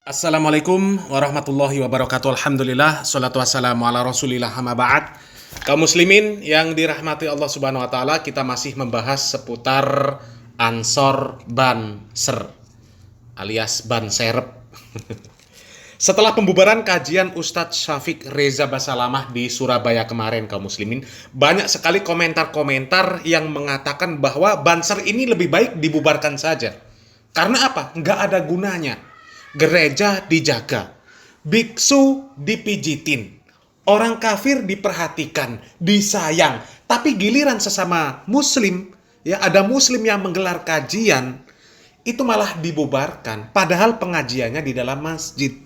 Assalamualaikum warahmatullahi wabarakatuh. Alhamdulillah, salatu wassalamu ala rasulillah amma ba'd. Kaum muslimin yang dirahmati Allah subhanahu wa ta'ala, kita masih membahas seputar Ansor Banser alias ban serep. Setelah pembubaran kajian Ustadz Syafiq Reza Basalamah di Surabaya kemarin, kaum muslimin, banyak sekali komentar-komentar yang mengatakan bahwa Banser ini lebih baik dibubarkan saja. Karena apa? Nggak ada gunanya. Gereja dijaga, biksu dipijitin, orang kafir diperhatikan, disayang. Tapi giliran sesama muslim, ya ada muslim yang menggelar kajian, itu malah dibubarkan. Padahal pengajiannya di dalam masjid.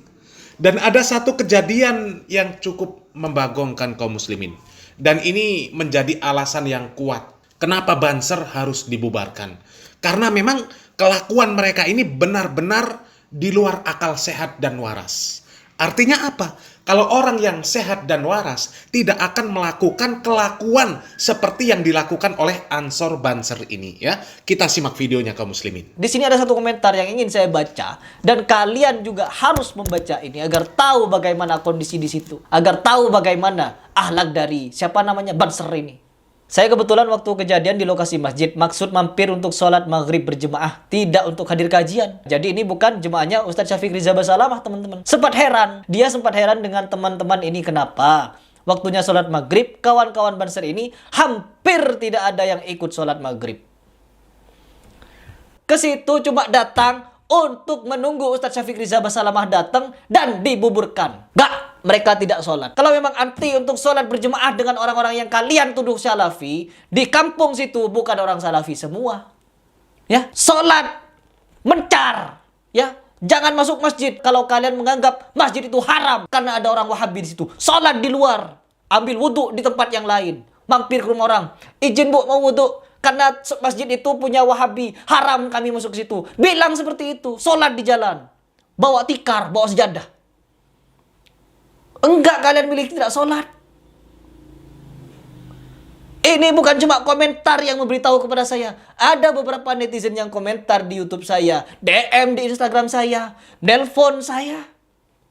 Dan ada satu kejadian yang cukup membagongkan kaum muslimin. Dan ini menjadi alasan yang kuat. Kenapa Banser harus dibubarkan? Karena memang kelakuan mereka ini benar-benar di luar akal sehat dan waras. Artinya apa? Kalau orang yang sehat dan waras tidak akan melakukan kelakuan seperti yang dilakukan oleh Ansor Banser ini, ya. Kita simak videonya kaum muslimin. Di sini ada satu komentar yang ingin saya baca dan kalian juga harus membaca ini agar tahu bagaimana kondisi di situ, agar tahu bagaimana akhlak dari siapa namanya Banser ini. Saya kebetulan waktu kejadian di lokasi masjid, maksud mampir untuk sholat maghrib berjemaah, tidak untuk hadir kajian. Jadi ini bukan jemaahnya Ustadz Syafiq Reza Basalamah, teman-teman. Dia sempat heran dengan teman-teman ini kenapa waktunya sholat maghrib, kawan-kawan Banser ini hampir tidak ada yang ikut sholat maghrib. Ke situ cuma datang untuk menunggu Ustadz Syafiq Reza Basalamah datang dan dibuburkan. Mereka tidak sholat. Kalau memang anti untuk sholat berjemaah dengan orang-orang yang kalian tuduh salafi, di kampung situ bukan orang salafi semua. Ya, sholat mencar. Ya, jangan masuk masjid kalau kalian menganggap masjid itu haram karena ada orang Wahabi di situ. Sholat di luar, ambil wudhu di tempat yang lain. Mampir ke rumah orang, izin bu mau wudhu karena masjid itu punya Wahabi, haram kami masuk ke situ. Bilang seperti itu, sholat di jalan, bawa tikar, bawa sejadah. Enggak, kalian milih tidak sholat. Ini bukan cuma komentar yang memberitahu kepada saya. Ada beberapa netizen yang komentar di YouTube saya, DM di Instagram saya, nelpon saya,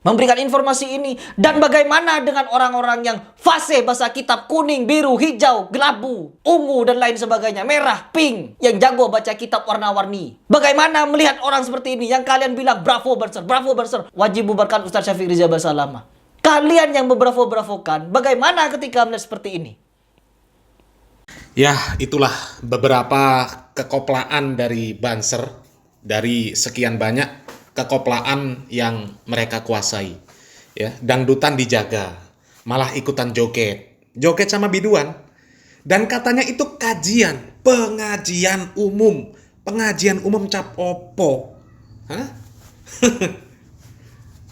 memberikan informasi ini. Dan bagaimana dengan orang-orang yang fase bahasa kitab kuning, biru, hijau, gelabu, ungu, dan lain sebagainya, merah, pink, yang jago baca kitab warna-warni. Bagaimana melihat orang seperti ini yang kalian bilang, bravo Banser, wajib bubarkan Ustadz Syafiq Reza Basalamah. Kalian yang berbravo-bravokan, bagaimana ketika melihat seperti ini? Ya, itulah beberapa kekoplaan dari Banser, dari sekian banyak kekoplaan yang mereka kuasai. Ya, dangdutan dijaga, malah ikutan joget sama biduan. Dan katanya itu pengajian umum cap opo. Hah?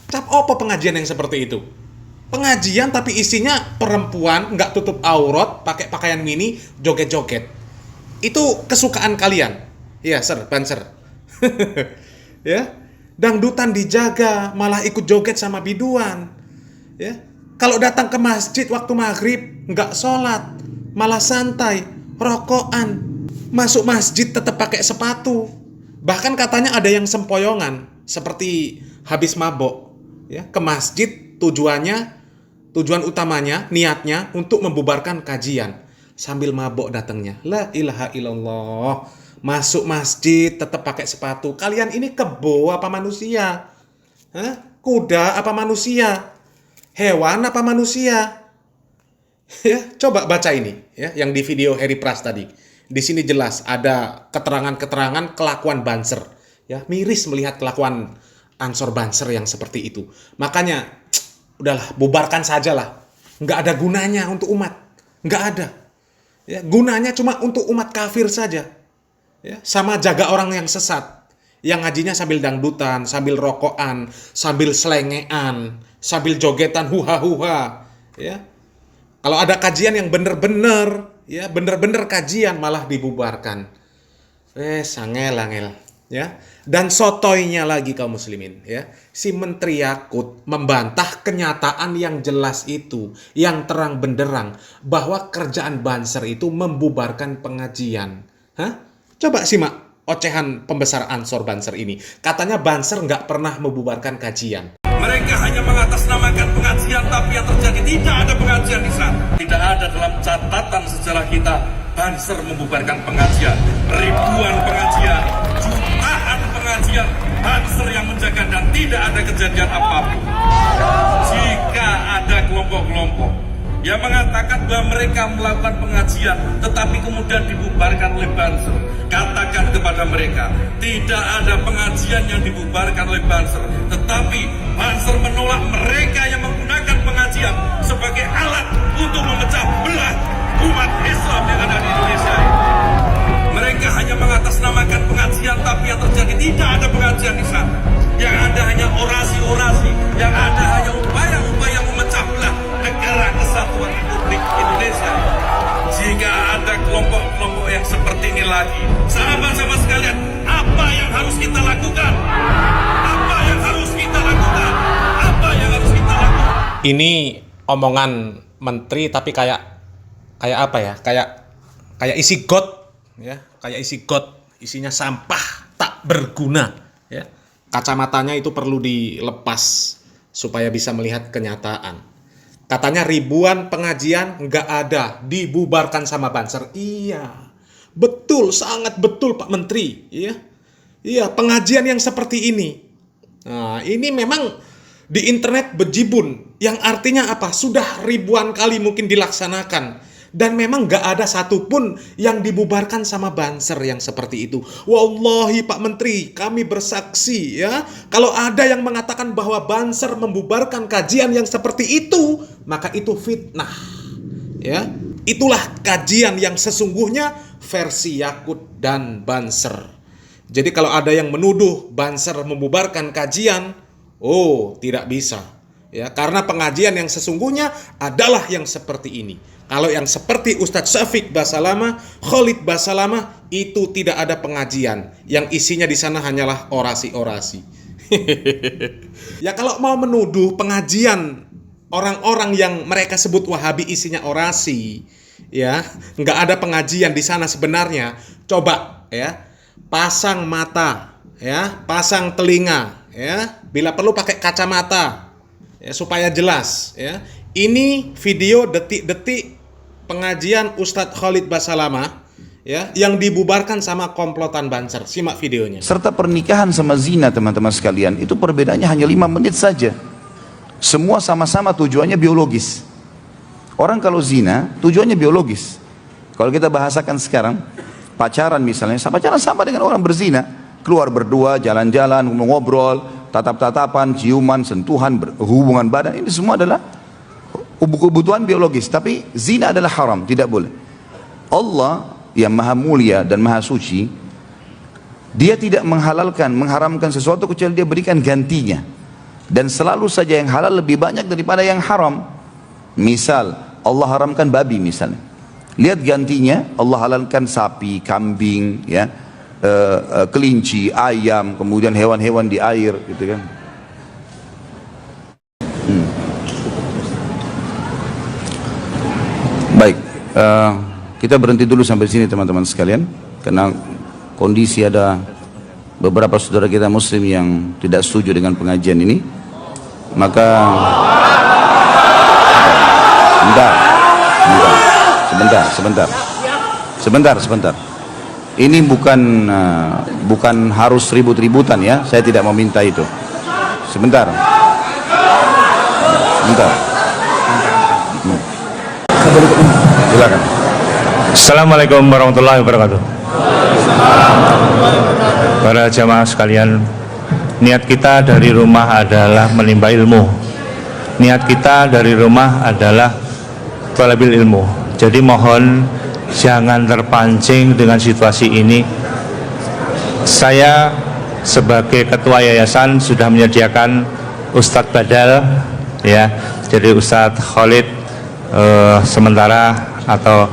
Cap opo pengajian yang seperti itu? Pengajian tapi isinya perempuan nggak tutup aurat, pakai pakaian mini, joget-joget. Itu kesukaan kalian, ya, Banser. Ya, dangdutan dijaga, malah ikut joget sama biduan. Ya, kalau datang ke masjid waktu maghrib nggak sholat, malah santai, rokokan, masuk masjid tetap pakai sepatu. Bahkan katanya ada yang sempoyongan, seperti habis mabok, ya, ke masjid tujuan utamanya, niatnya untuk membubarkan kajian. Sambil mabok datangnya. La ilaha illallah. Masuk masjid tetap pakai sepatu. Kalian ini kebo apa manusia? Hah? Kuda apa manusia? Hewan apa manusia? Ya, coba baca ini, ya, yang di video Harry Pras tadi. Di sini jelas ada keterangan-keterangan kelakuan Banser. Ya, miris melihat kelakuan Ansor Banser yang seperti itu. Makanya, udahlah, bubarkan sajalah. Nggak ada gunanya untuk umat. Nggak ada. Ya, gunanya cuma untuk umat kafir saja. Ya, sama jaga orang yang sesat. Yang ngajinya sambil dangdutan, sambil rokokan, sambil selengean, sambil jogetan huha-huha. Ya. Kalau ada kajian yang bener-bener, ya, bener-bener kajian malah dibubarkan. Angel. Ya, dan sotoynya lagi kaum muslimin, ya, si Menteri Yakut membantah kenyataan yang jelas itu, yang terang benderang, bahwa kerjaan Banser itu membubarkan pengajian. Hah? Coba simak ocehan pembesar Ansor Banser ini. Katanya Banser nggak pernah membubarkan kajian. Mereka hanya mengatasnamakan pengajian, tapi yang terjadi tidak ada pengajian di sana. Tidak ada dalam catatan sejarah kita Banser membubarkan pengajian. Ribuan pengajian, jutaan pengajian, Banser yang menjaga dan tidak ada kejadian apapun. Jika ada kelompok-kelompok yang mengatakan bahwa mereka melakukan pengajian tetapi kemudian dibubarkan oleh Banser, katakan kepada mereka, tidak ada pengajian yang dibubarkan oleh Banser, tetapi Banser menolak mereka yang menggunakan pengajian sebagai alat untuk memecah belah umat Islam yang ada di Indonesia. Mereka hanya mengatasnamakan pengajian, tapi yang terjadi tidak ada pengajian di sana. Yang ada hanya orasi-orasi, yang ada hanya upaya-upaya memecah belah negara kesatuan Republik Indonesia. Jika ada kelompok-kelompok yang seperti ini lagi, sahabat-sahabat sekalian, apa yang harus kita lakukan? Apa yang harus kita lakukan? Apa yang harus kita lakukan? Ini omongan menteri tapi kayak apa ya? Kayak isi got, ya, kayak isi got, isinya sampah tak berguna, ya. Kacamatanya itu perlu dilepas supaya bisa melihat kenyataan. Katanya ribuan pengajian nggak ada, dibubarkan sama Banser. Iya, betul, sangat betul Pak Menteri. Iya, pengajian yang seperti ini. Nah, ini memang di internet bejibun, yang artinya apa? Sudah ribuan kali mungkin dilaksanakan. Dan memang gak ada satupun yang dibubarkan sama Banser yang seperti itu. Wallahi Pak Menteri, kami bersaksi ya. Kalau ada yang mengatakan bahwa Banser membubarkan kajian yang seperti itu, maka itu fitnah. Ya, itulah kajian yang sesungguhnya versi Yakut dan Banser. Jadi kalau ada yang menuduh Banser membubarkan kajian, oh tidak bisa. Ya, karena pengajian yang sesungguhnya adalah yang seperti ini. Kalau yang seperti Ustadz Syafiq Basalamah, Khalid Basalamah, itu tidak ada pengajian. Yang isinya di sana hanyalah orasi-orasi. Ya kalau mau menuduh pengajian orang-orang yang mereka sebut Wahabi isinya orasi, ya nggak ada pengajian di sana sebenarnya. Coba ya, pasang mata, ya pasang telinga, ya bila perlu pakai kacamata, ya supaya jelas. Ya ini video detik-detik pengajian Ustadz Khalid Basalamah, ya, yang dibubarkan sama komplotan Banser. Simak videonya. Serta pernikahan sama zina, teman-teman sekalian, itu perbedaannya hanya 5 menit saja. Semua sama-sama tujuannya biologis. Orang kalau zina tujuannya biologis. Kalau kita bahasakan sekarang, pacaran misalnya, pacaran sama dengan orang berzina. Keluar berdua, jalan-jalan, ngobrol, tatap-tatapan, ciuman, sentuhan, hubungan badan, ini semua adalah kebutuhan biologis. Tapi zina adalah haram, tidak boleh. Allah yang maha mulia dan maha suci, dia tidak mengharamkan sesuatu kecuali dia berikan gantinya. Dan selalu saja yang halal lebih banyak daripada yang haram. Misal Allah haramkan babi misalnya, lihat gantinya Allah halalkan sapi, kambing, ya, kelinci, ayam, kemudian hewan-hewan di air, gitu kan. Baik, kita berhenti dulu sampai sini teman-teman sekalian, karena kondisi ada beberapa saudara kita muslim yang tidak setuju dengan pengajian ini. Maka sebentar. Ini bukan harus ribut-ributan ya, saya tidak meminta itu. Sebentar. Silakan. Assalamualaikum warahmatullahi wabarakatuh. Para jamaah sekalian, niat kita dari rumah adalah menimba ilmu. Niat kita dari rumah adalah talabil ilmu. Jadi mohon jangan terpancing dengan situasi ini. Saya sebagai ketua yayasan sudah menyediakan Ustadz Badal, ya. Jadi Ustadz Khalid sementara atau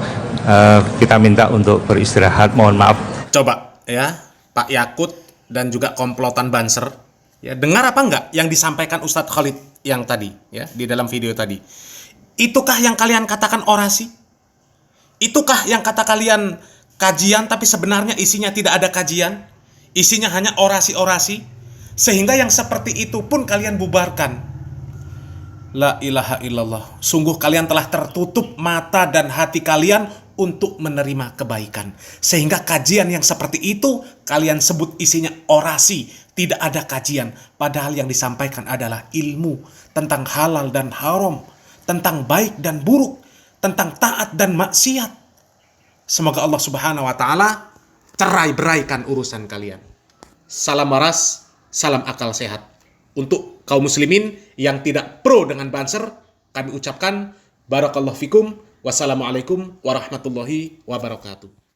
kita minta untuk beristirahat, mohon maaf. Coba ya Pak Yakut dan juga komplotan Banser, ya dengar apa enggak yang disampaikan Ustadz Khalid yang tadi, ya di dalam video tadi. Itukah yang kalian katakan orasi? Itukah yang kata kalian kajian tapi sebenarnya isinya tidak ada kajian? isinya hanya orasi-orasi, sehingga yang seperti itu pun kalian bubarkan. La ilaha illallah. Sungguh kalian telah tertutup mata dan hati kalian untuk menerima kebaikan. Sehingga kajian yang seperti itu kalian sebut isinya orasi, tidak ada kajian. Padahal yang disampaikan adalah ilmu tentang halal dan haram, tentang baik dan buruk, tentang taat dan maksiat. Semoga Allah Subhanahu wa taala cerai-beraikan urusan kalian. Salam waras, salam akal sehat. Untuk kaum muslimin yang tidak pro dengan Banser, kami ucapkan barakallahu fikum. Wassalamualaikum warahmatullahi wabarakatuh.